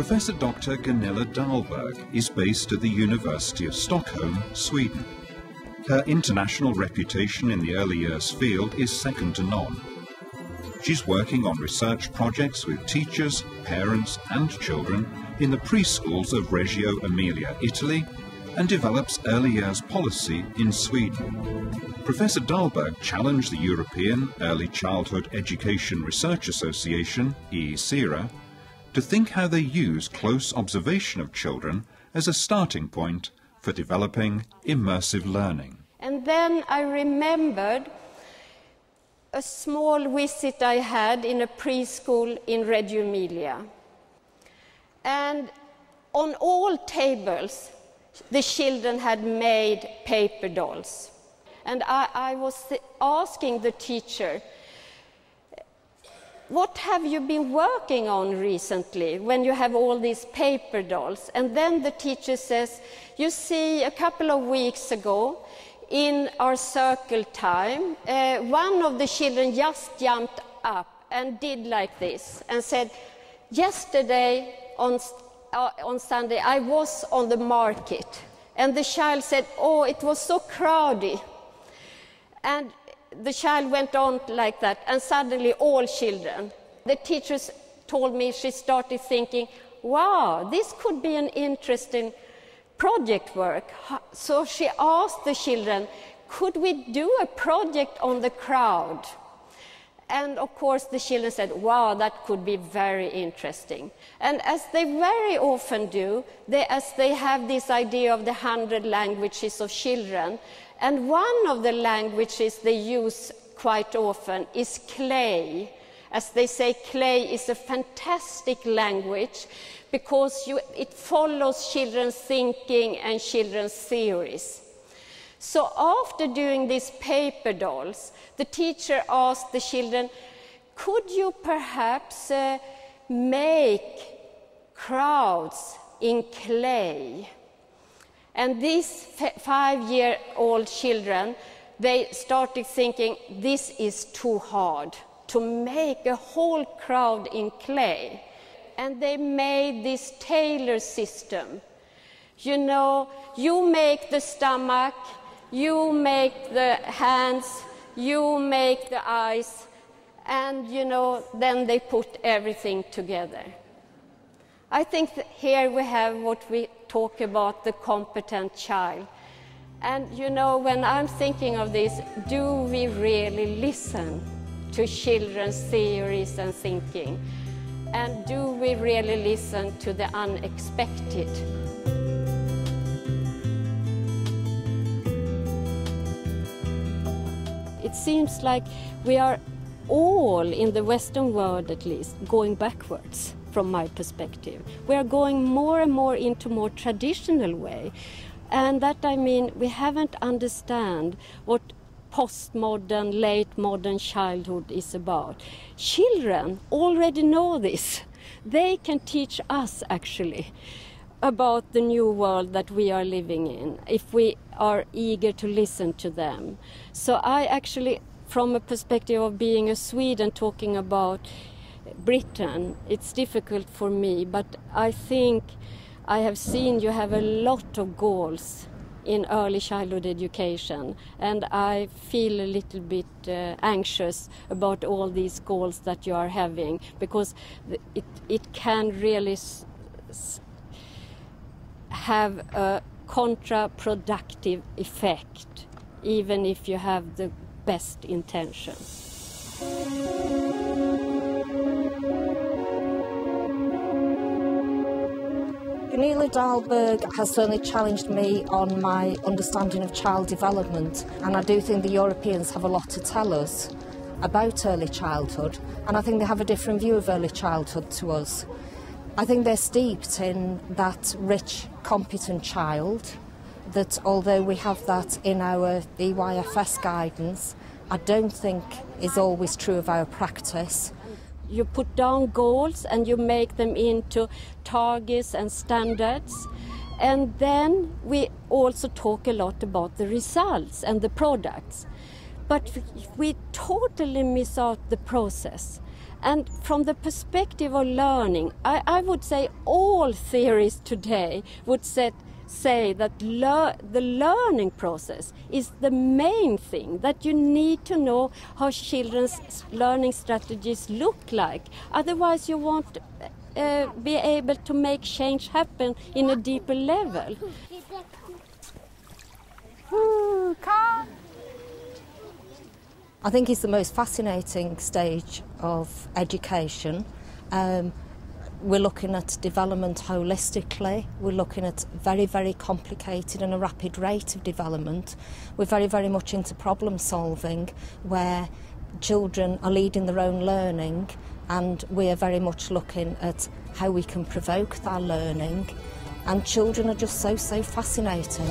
Professor Dr. Gunilla Dahlberg is based at the University of Stockholm, Sweden. Her international reputation in the early years field is second to none. She's working on research projects with teachers, parents and children in the preschools of Reggio Emilia, Italy, and develops early years policy in Sweden. Professor Dahlberg challenged the European Early Childhood Education Research Association, ECERA, to think how they use close observation of children as a starting point for developing immersive learning. And then I remembered a small visit I had in a preschool in Reggio Emilia. And on all tables, the children had made paper dolls. And I was asking the teacher, what have you been working on recently when you have all these paper dolls? And then the teacher says, you see, a couple of weeks ago, in our circle time, one of the children just jumped up and did like this and said, yesterday on Sunday I was on the market. And the child said, oh, it was so crowded. And the child went on like that, and suddenly all children. The teachers told me she started thinking, wow, this could be an interesting project work. So she asked the children, could we do a project on the crowd? And of course the children said, wow, that could be very interesting. And as they very often do, as they have this idea of the 100 languages of children, and one of the languages they use quite often is clay. As they say, clay is a fantastic language because it follows children's thinking and children's theories. So after doing these paper dolls, the teacher asked the children, could you perhaps make crowds in clay? And these 5-year-old children, they started thinking, this is too hard to make a whole crowd in clay. And they made this tailor system. You know, you make the stomach, you make the hands, you make the eyes, and you know, then they put everything together. I think that here we have what we talk about, the competent child. And you know, when I'm thinking of this, do we really listen to children's theories and thinking? And do we really listen to the unexpected? It seems like we are all, in the Western world at least, going backwards from my perspective. We are going more and more into more traditional way. And that, I mean, we haven't understand what postmodern, late modern childhood is about. Children already know this. They can teach us, actually, about the new world that we are living in, if we are eager to listen to them. So I actually, from a perspective of being a Swede and talking about Britain, it's difficult for me, but I think I have seen you have a lot of goals in early childhood education, and I feel a little bit anxious about all these goals that you are having, because it can really have a counterproductive effect, even if you have the best intentions. Gunilla Dahlberg has certainly challenged me on my understanding of child development, and I do think the Europeans have a lot to tell us about early childhood, and I think they have a different view of early childhood to us. I think they're steeped in that rich, competent child, that although we have that in our EYFS guidance, I don't think is always true of our practice. You put down goals and you make them into targets and standards. And then we also talk a lot about the results and the products. But we totally miss out the process. And from the perspective of learning, I would say all theories today would say that the learning process is the main thing, that you need to know how children's learning strategies look like. Otherwise you won't be able to make change happen in a deeper level. I think it's the most fascinating stage of education. We're looking at development holistically. We're looking at very, very complicated and a rapid rate of development. We're very, very much into problem solving, where children are leading their own learning, and we are very much looking at how we can provoke that learning. And children are just so fascinating.